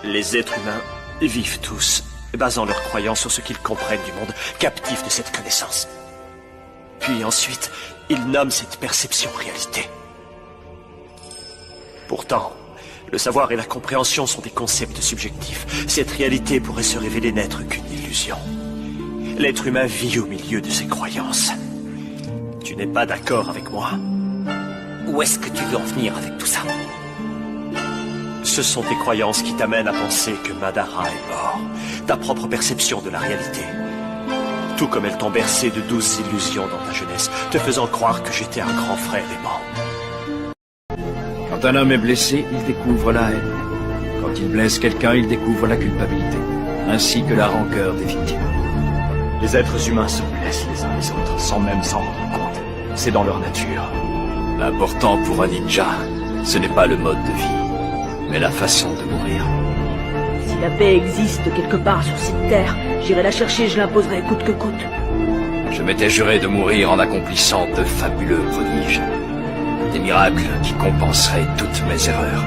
Les êtres humains vivent tous, basant leurs croyances sur ce qu'ils comprennent du monde, captifs de cette connaissance. Puis ensuite, ils nomment cette perception réalité. Pourtant, le savoir et la compréhension sont des concepts subjectifs. Cette réalité pourrait se révéler n'être qu'une illusion. L'être humain vit au milieu de ses croyances. Tu n'es pas d'accord avec moi? Où est-ce que tu veux en venir avec tout ça? Ce sont tes croyances qui t'amènent à penser que Madara est mort. Ta propre perception de la réalité. Tout comme elles t'ont bercé de douces illusions dans ta jeunesse, te faisant croire que j'étais un grand frère aimant. Quand un homme est blessé, il découvre la haine. Quand il blesse quelqu'un, il découvre la culpabilité, ainsi que la rancœur des victimes. Les êtres humains se blessent les uns les autres, sans même s'en rendre compte. C'est dans leur nature. L'important pour un ninja, ce n'est pas le mode de vie, mais la façon de mourir. Si la paix existe quelque part sur cette terre, j'irai la chercher, je l'imposerai coûte que coûte. Je m'étais juré de mourir en accomplissant de fabuleux prodiges. Des miracles qui compenseraient toutes mes erreurs.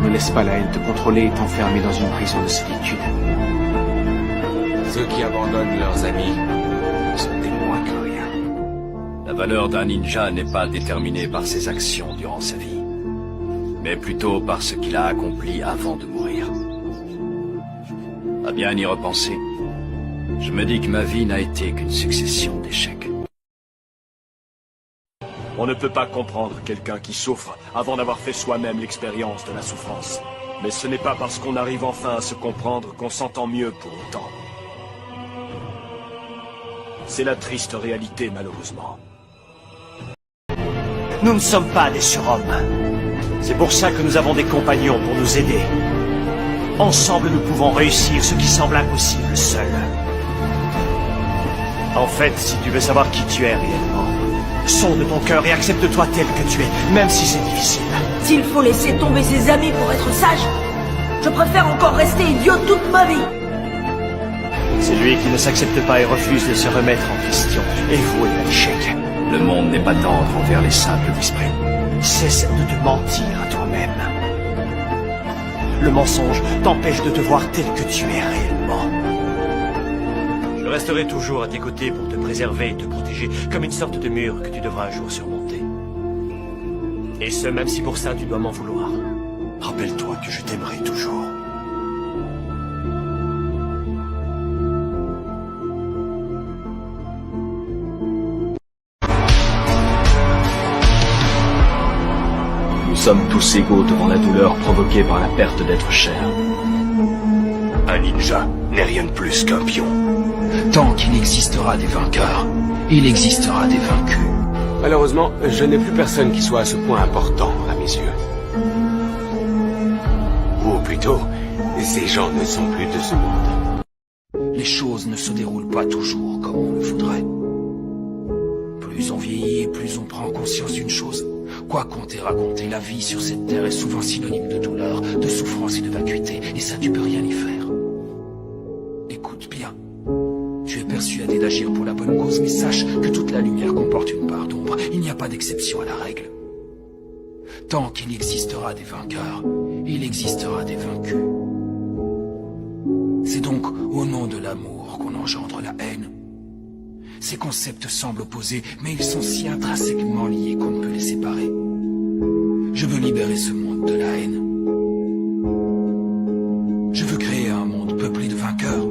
Ne laisse pas la haine te contrôler et t'enfermer dans une prison de solitude. Ceux qui abandonnent leurs amis sont des moins que rien. La valeur d'un ninja n'est pas déterminée par ses actions durant sa vie, mais plutôt par ce qu'il a accompli avant de mourir. À bien y repenser, je me dis que ma vie n'a été qu'une succession d'échecs. On ne peut pas comprendre quelqu'un qui souffre avant d'avoir fait soi-même l'expérience de la souffrance. Mais ce n'est pas parce qu'on arrive enfin à se comprendre qu'on s'entend mieux pour autant. C'est la triste réalité, malheureusement. Nous ne sommes pas des surhommes. C'est pour ça que nous avons des compagnons pour nous aider. Ensemble, nous pouvons réussir ce qui semble impossible seul. En fait, si tu veux savoir qui tu es réellement, sonde ton cœur et accepte-toi tel que tu es, même si c'est difficile. S'il faut laisser tomber ses amis pour être sage, je préfère encore rester idiot toute ma vie. C'est lui qui ne s'accepte pas et refuse de se remettre en question, est voué à l'échec. Le monde n'est pas tendre envers les simples d'esprit. Cesse de te mentir à toi-même. Le mensonge t'empêche de te voir tel que tu es réellement. Je resterai toujours à tes côtés pour te préserver et te protéger, comme une sorte de mur que tu devras un jour surmonter. Et ce, même si pour ça tu dois m'en vouloir. Rappelle-toi que je t'aimerai toujours. Nous sommes tous égaux devant la douleur provoquée par la perte d'être cher. Un ninja n'est rien de plus qu'un pion. Tant qu'il existera des vainqueurs, il existera des vaincus. Malheureusement, je n'ai plus personne qui soit à ce point important à mes yeux. Ou plutôt, ces gens ne sont plus de ce monde. Les choses ne se déroulent pas toujours comme on le voudrait. Plus on vieillit et plus on prend conscience d'une chose. Quoi qu'on t'ait raconté, la vie sur cette terre est souvent synonyme de douleur, de souffrance et de vacuité, et ça tu peux rien y faire. Écoute bien. Tu es persuadé d'agir pour la bonne cause, mais sache que toute la lumière comporte une part d'ombre. Il n'y a pas d'exception à la règle. Tant qu'il existera des vainqueurs, il existera des vaincus. C'est donc au nom de l'amour qu'on engendre la haine. Ces concepts semblent opposés, mais ils sont si intrinsèquement liés qu'on ne peut les séparer. Je veux libérer ce monde de la haine. Je veux créer un monde peuplé de vainqueurs.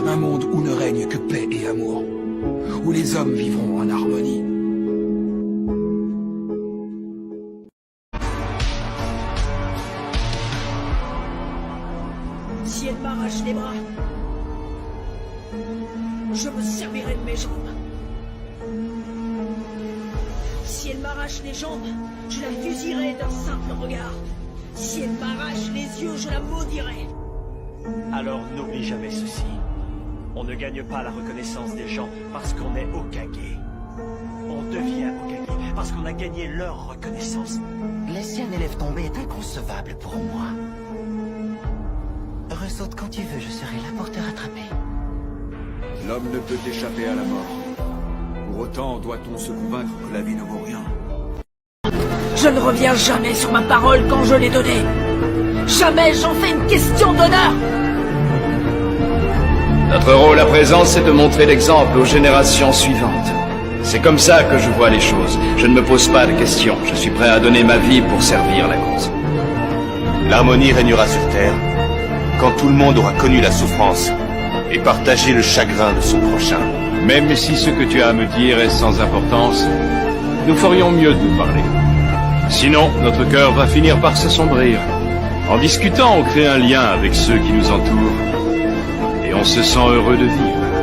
Un monde où ne règne que paix et amour. Où les hommes vivront en harmonie. Si elle m'arrache les bras, je me servirai de mes jambes. Si elle m'arrache les jambes, je la fusillerai d'un simple regard. Si elle m'arrache les yeux, je la maudirai. Alors n'oublie jamais ceci. On ne gagne pas la reconnaissance des gens parce qu'on est Hokage. On devient Hokage parce qu'on a gagné leur reconnaissance. Laisser un élève tomber est inconcevable pour moi. Ressaute quand tu veux, je serai là pour te rattraper. L'homme ne peut échapper à la mort. Pour autant, doit-on se convaincre que la vie ne vaut rien? Je ne reviens jamais sur ma parole quand je l'ai donnée. Jamais j'en fais une question d'honneur. Notre rôle à présent, c'est de montrer l'exemple aux générations suivantes. C'est comme ça que je vois les choses. Je ne me pose pas de questions. Je suis prêt à donner ma vie pour servir la cause. L'harmonie régnera sur Terre quand tout le monde aura connu la souffrance et partagé le chagrin de son prochain. Même si ce que tu as à me dire est sans importance, nous ferions mieux de nous parler. Sinon, notre cœur va finir par s'assombrir. En discutant, on crée un lien avec ceux qui nous entourent. Et on se sent heureux de vivre.